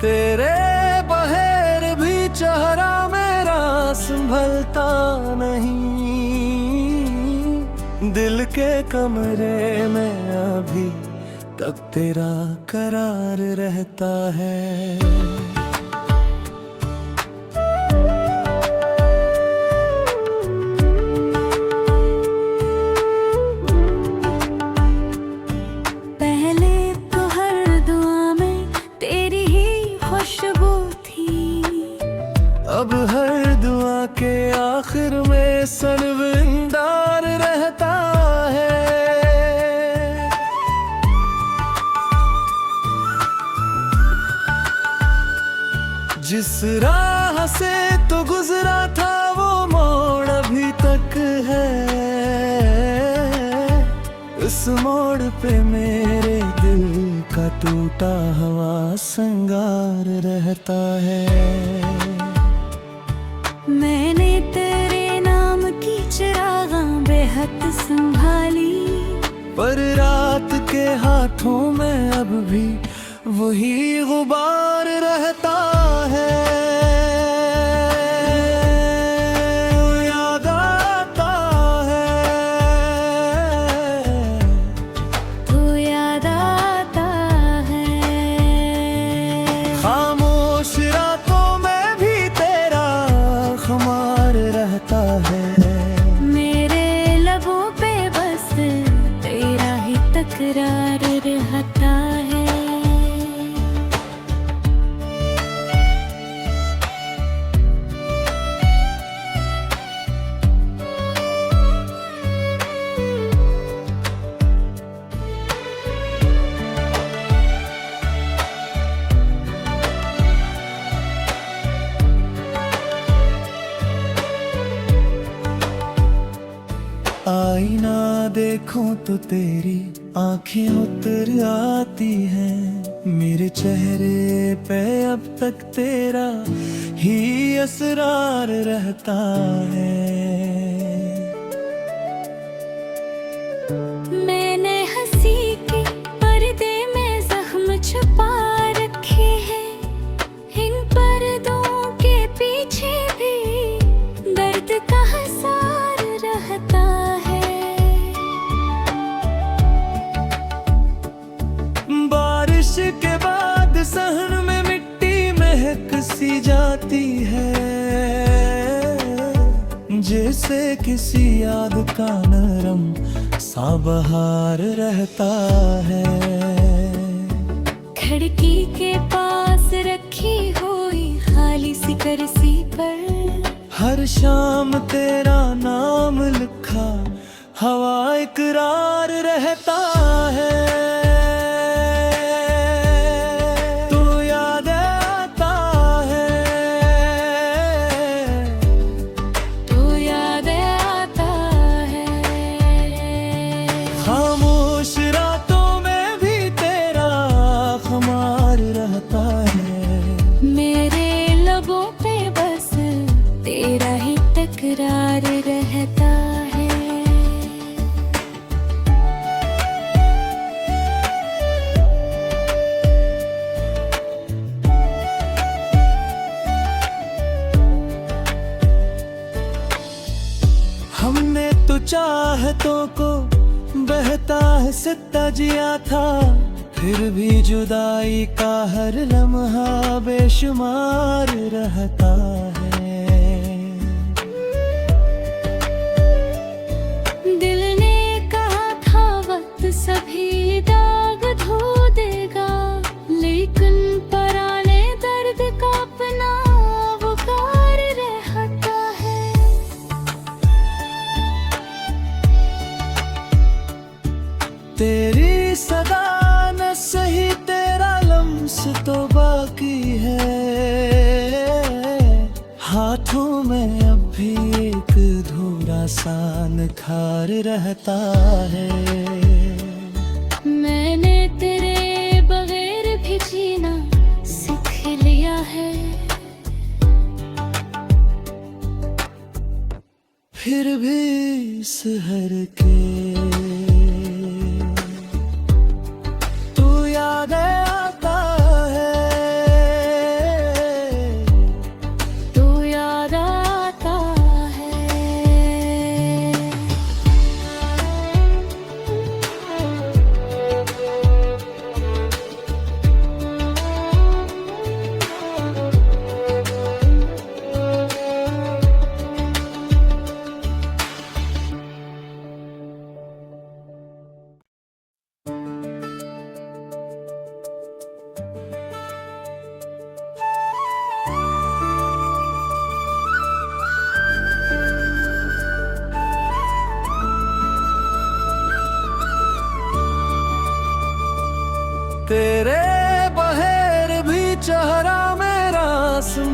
तेरे बहेर भी चेहरा मेरा संभलता नहीं। दिल के कमरे में अभी तक तेरा करार रहता है। अब हर दुआ के आखिर में सनविंदार रहता है। जिस राह से तो गुजरा था वो मोड़ अभी तक है। इस मोड़ पे मेरे दिल का टूटा हुआ श्रृंगार रहता है। मैंने तेरे नाम की चिरागां बेहद संभाली, पर रात के हाथों में अब भी वही गुबार रहता है। याद आता है तो याद आता है। खामोश रातों में भी तेरा खुमार रहता है। मेरे लबों पे बस तेरा ही तकरार रहता है। आईना देखूं तो तेरी आंखें उतर आती हैं। मेरे चेहरे पे अब तक तेरा ही असरार रहता है। मैंने हंसी के पर्दे में जख्म छुपा रखे हैं। इन पर्दों के पीछे भी दर्द का हसार रहता है। बारिश के बाद सहन में मिट्टी महक सी जाती है। जैसे किसी याद का नरम सा बहार रहता है। खिड़की के पास रखी हुई खाली सी कुर्सी पर हर शाम तेरा नाम लिखा हवा इकरार रहता है। तू याद आता है, तो याद आता है। खामोश रातों में भी तेरा खुमार रहता है। मेरे लबों पे बस तेरा ही तकरार रहता है। हमने तो चाहतों को बहता है सित्ता जिया था। फिर भी जुदाई का हर लम्हा बेशुमार रहता है। दिल ने कहा था वक्त सभी दाग धो देगा, लेकिन पराने दर्द का अपना वकार रहता है। तेरी सदा न सही तेरा लम्स तो बाकी है। हाथों में अब भी एक धूरा सा निखार रहता है। मैंने तेरे बगैर भी जीना सीख लिया है। फिर भी सहर के तू याद आता है।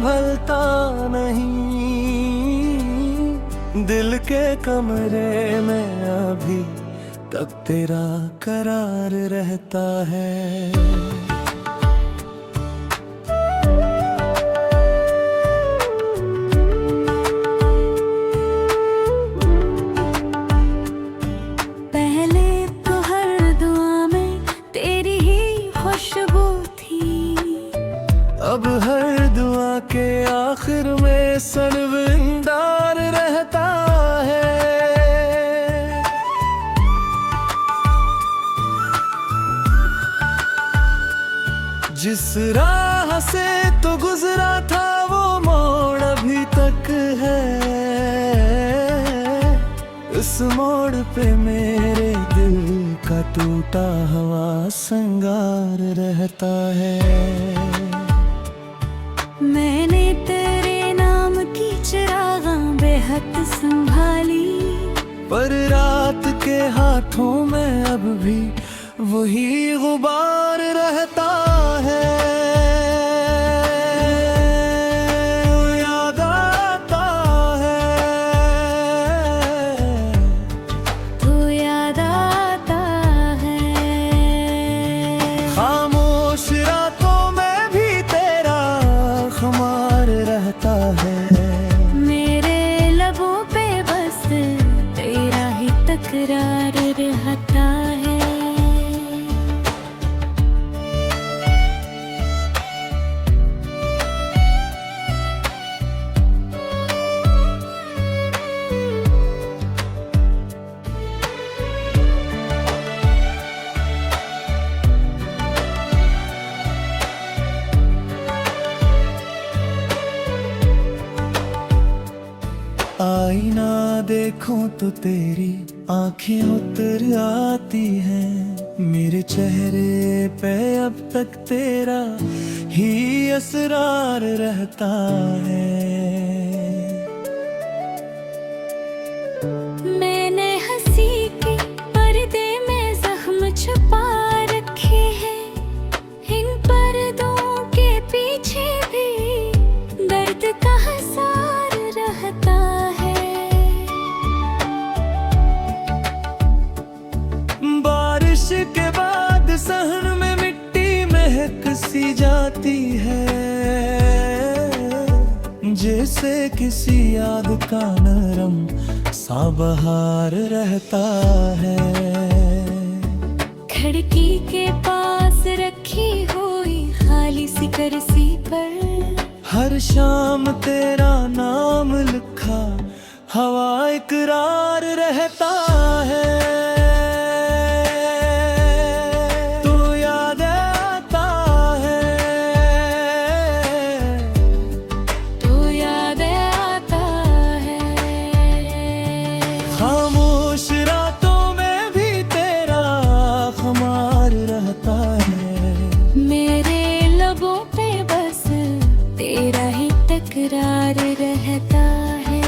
संभलता नहीं, दिल के कमरे में अभी तक तेरा करार रहता है। पहले तो हर दुआ में तेरी ही खुशबू थी, अब हर दुआ के आखिर में सनविंदार रहता है। जिस राह से तो गुजरा था वो मोड़ अभी तक है, इस मोड़ पे मेरे दिल का टूटा हुआ संगार रहता है। मैंने तेरे नाम की चिरागां बेहद संभाली, पर रात के हाथों में अब भी वही गुबार रहता है। याद आता है, तू याद आता है। खामोश रातों में भी तेरा खुमार रहता है। मेरे लबों पे बस तेरा ही तकरार रहता है। आईना देखूं तो तेरी आंखें उतर आती हैं, मेरे चेहरे पे अब तक तेरा ही असरार रहता है। मैंने हंसी के पर्दे में जख्म छुपा रखे हैं, इन पर्दों के पीछे भी दर्द का हसार रहता है। बारिश के बाद सहन में मिट्टी महक सी जाती है, जैसे किसी याद का नरम सा बहार रहता है। खिड़की के पास रखी हुई खाली सी कुर्सी पर हर शाम तेरा नाम लिखा हवा इकरार रहता है। तू याद आता है, तू याद आता है। खामोश रातों में भी तेरा खुमार रहता है। मेरे लबों पे बस तेरा ही तकरार रहता है।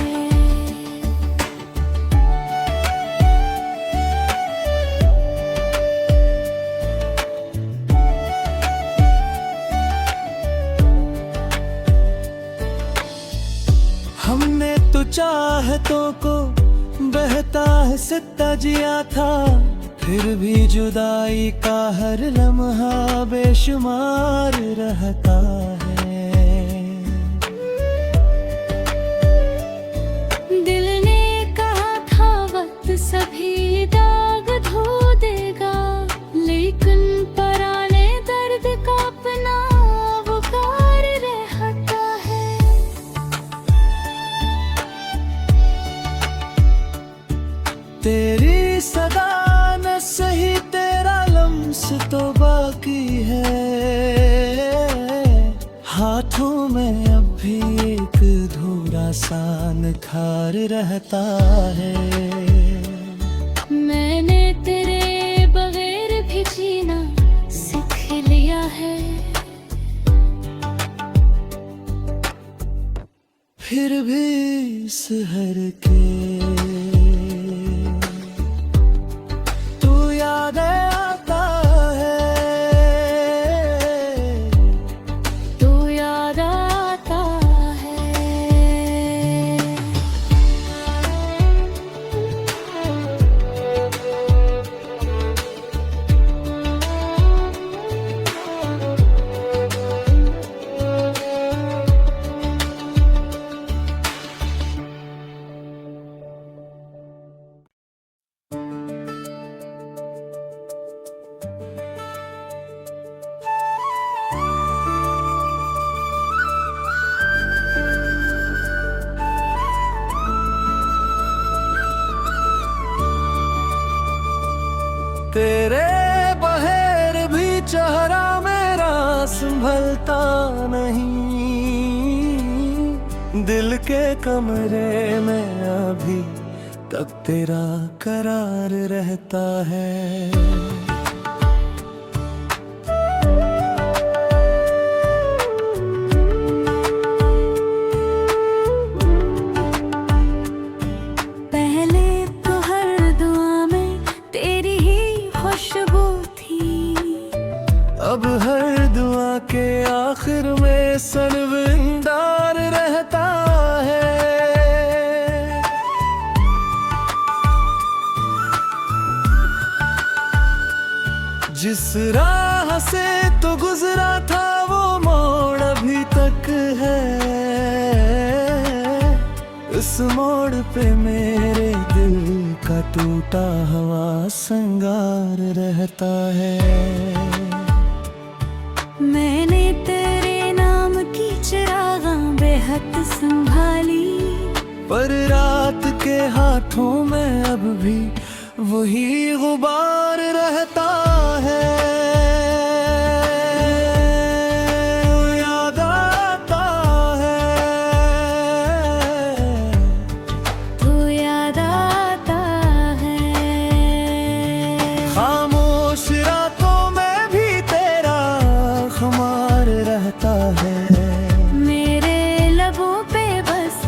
हमने तो चाहतों को बहता है सित्ता जिया था, फिर भी जुदाई का हर लम्हा बेशुमार रहता है। दिल ने कहा था वक्त सभी दाग धो देगा, लेकिन पराने दर्द का अपना वकार रहता है। तेरी सदा न सही तेरा लम्स तो बाकी है, हाथों में अब भी एक धूरा सा निखार रहता है। मैंने तेरे बगैर भी जीना सीख लिया है, फिर भी सहर के तू याद आता है, तू याद आता संभलता नहीं, दिल के कमरे में अभी तक तेरा करार रहता है। पहले तो हर दुआ में तेरी ही खुशबू थी, अब हर दुआ के आखिर में सनविंदार रहता है। जिस राह से तो गुजरा था वो मोड़ अभी तक है, इस मोड़ पे मेरे दिल का टूटा हुआ संगार रहता है। मैंने तेरे नाम की चिरागां बेहद संभाली, पर रात के हाथों में अब भी वही गुबार रहता है। याद आता है, तू याद आता है। खामोश रातों में भी तेरा खुमार रहता है। मेरे लबों पे बस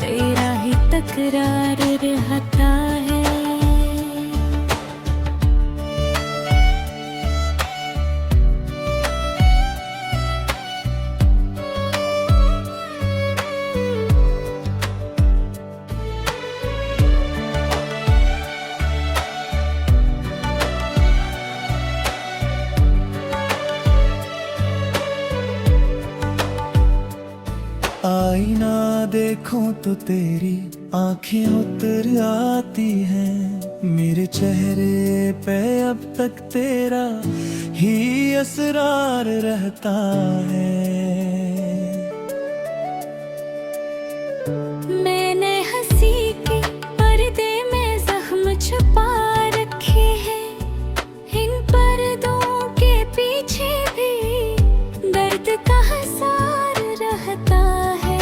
तेरा ही तकरार रहता है। आईना देखूं तो तेरी आंखें उतर आती हैं, मेरे चेहरे पे अब तक तेरा ही असरार रहता है। मैंने हंसी के पर्दे में जख्म छुपा रखे हैं, इन पर्दों के पीछे भी दर्द का हसार रहता है।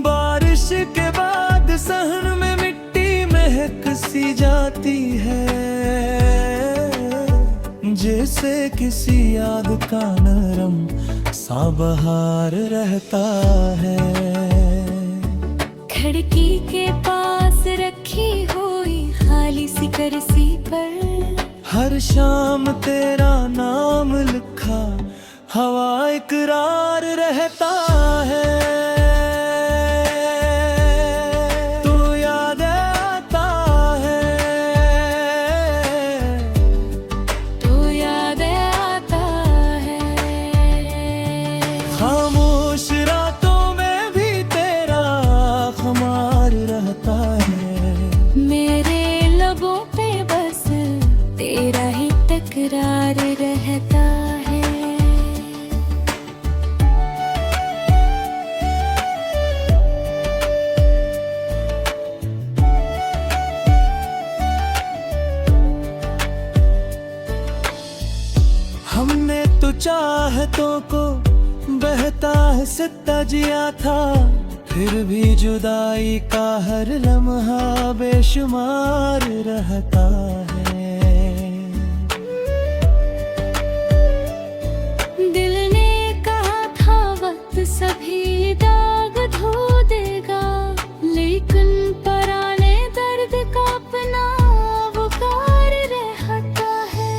बारिश के बाद सहन में मिट्टी महक सी जाती है, जैसे किसी याद का नरम सा बहार रहता है। खिड़की के पास रखी हुई खाली सी कुर्सी पर हर शाम तेरा नाम लिखा हवा इकरार रहता है। तू याद आता है, तू याद आता है। खामोश रातों में भी तेरा खुमार रहता है। मेरे लबों पे बस तेरा ही तकरार रहता है। हमने तो चाहतों को बहता है सित्ता जिया था, फिर भी जुदाई का हर लम्हा बेशुमार रहता है। दिल ने कहा था वक्त सभी दाग धो देगा, लेकिन पराने दर्द का अपना वकार रहता है।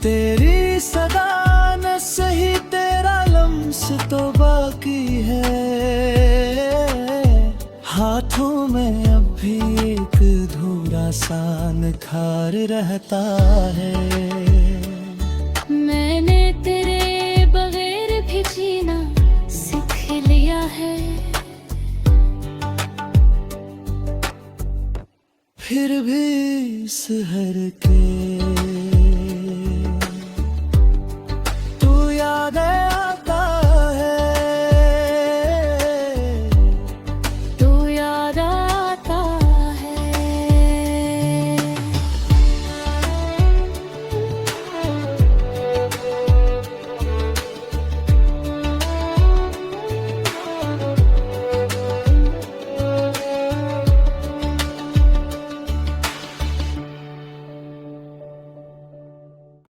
तेरी सदा न सही तेरा लम्स तो बाकी है, हाथों में अब भी एक धूरा सा निखार रहता है। मैंने तेरे बगैर भी जीना सीख लिया है, फिर भी सहर के